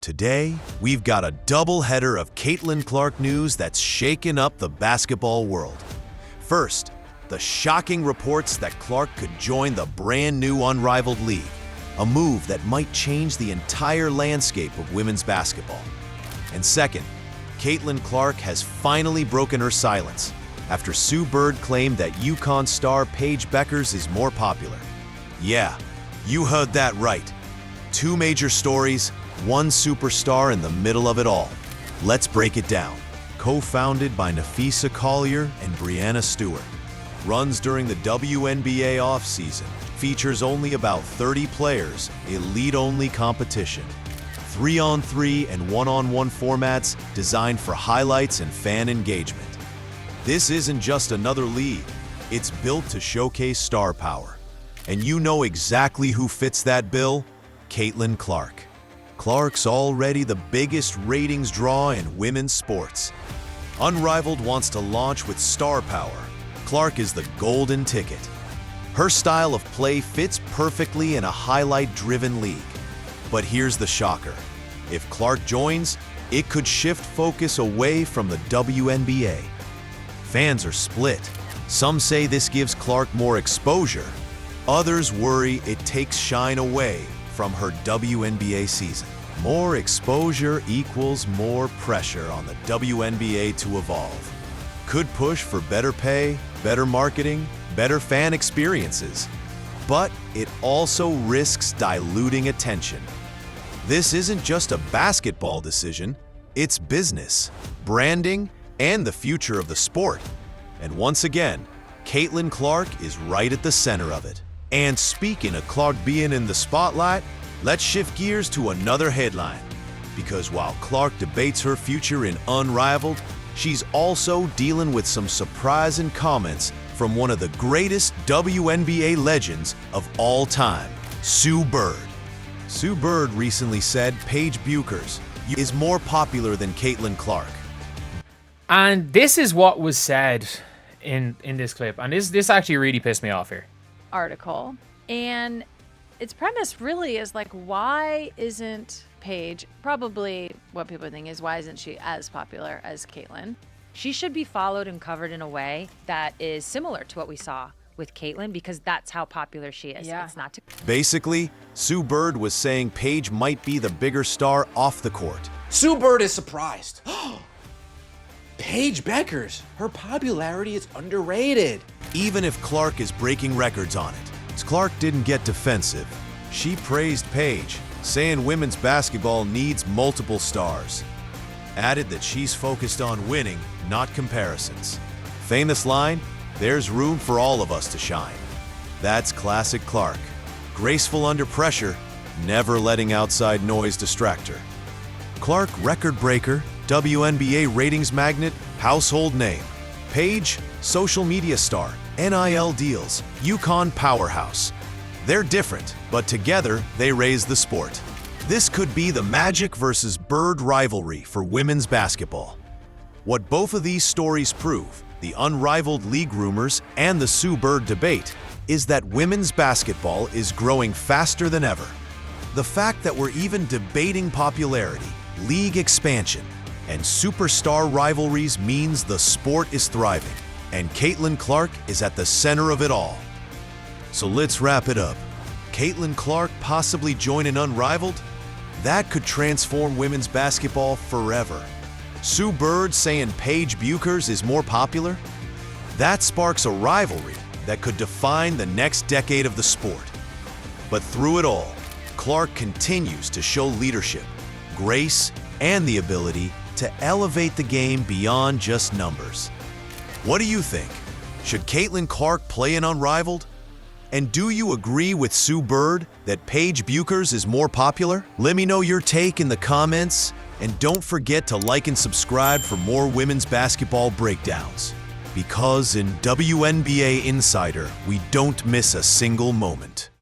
Today, we've got a double-header of Caitlin Clark news that's shaken up the basketball world. First, the shocking reports that Clark could join the brand-new Unrivaled League, a move that might change the entire landscape of women's basketball. And second, Caitlin Clark has finally broken her silence after Sue Bird claimed that UConn star Paige Bueckers is more popular. Yeah, you heard that right. Two major stories, one superstar in the middle of it all. Let's break it down. Co-founded by Nafisa Collier and Brianna Stewart. Runs during the WNBA offseason. Features only about 30 players, elite-only competition. 3-on-3 and 1-on-1 formats designed for highlights and fan engagement. This isn't just another league. It's built to showcase star power. And you know exactly who fits that bill? Caitlin Clark. Clark's already the biggest ratings draw in women's sports. Unrivaled wants to launch with star power. Clark is the golden ticket. Her style of play fits perfectly in a highlight-driven league. But here's the shocker. If Clark joins, it could shift focus away from the WNBA. Fans are split. Some say this gives Clark more exposure. Others worry it takes shine away from her WNBA season. More exposure equals more pressure on the WNBA to evolve. Could push for better pay, better marketing, better fan experiences. But it also risks diluting attention. This isn't just a basketball decision, it's business, branding, and the future of the sport. And once again, Caitlin Clark is right at the center of it. And speaking of Clark being in the spotlight, let's shift gears to another headline. Because while Clark debates her future in Unrivaled, she's also dealing with some surprising comments from one of the greatest WNBA legends of all time, Sue Bird. Sue Bird recently said Paige Bueckers is more popular than Caitlin Clark. And this is what was said in this clip. And this actually really pissed me off here. Article. And its premise really is like, why isn't Paige, probably what people think is, why isn't she as popular as Caitlin? She should be followed and covered in a way that is similar to what we saw with Caitlin, because that's how popular she is. Yeah. It's not to... Basically, Sue Bird was saying Paige might be the bigger star off the court. Sue Bird is surprised. Paige Bueckers, her popularity is underrated. Even if Clark is breaking records on it. Clark didn't get defensive. She praised Paige, saying women's basketball needs multiple stars. Added that she's focused on winning, not comparisons. Famous line, "There's room for all of us to shine." That's classic Clark. Graceful under pressure, never letting outside noise distract her. Clark record breaker, WNBA ratings magnet, household name. Paige, social media star, NIL deals, UConn powerhouse. They're different, but together they raise the sport. This could be the Magic versus Bird rivalry for women's basketball. What both of these stories prove, the Unrivaled League rumors and the Sue Bird debate, is that women's basketball is growing faster than ever. The fact that we're even debating popularity, league expansion, and superstar rivalries means the sport is thriving, and Caitlin Clark is at the center of it all. So let's wrap it up. Caitlin Clark possibly joining Unrivaled? That could transform women's basketball forever. Sue Bird saying Paige Bueckers is more popular? That sparks a rivalry that could define the next decade of the sport. But through it all, Clark continues to show leadership, grace, and the ability to elevate the game beyond just numbers. What do you think? Should Caitlin Clark play in Unrivaled? And do you agree with Sue Bird that Paige Bueckers is more popular? Let me know your take in the comments, and don't forget to like and subscribe for more women's basketball breakdowns. Because in WNBA Insider, we don't miss a single moment.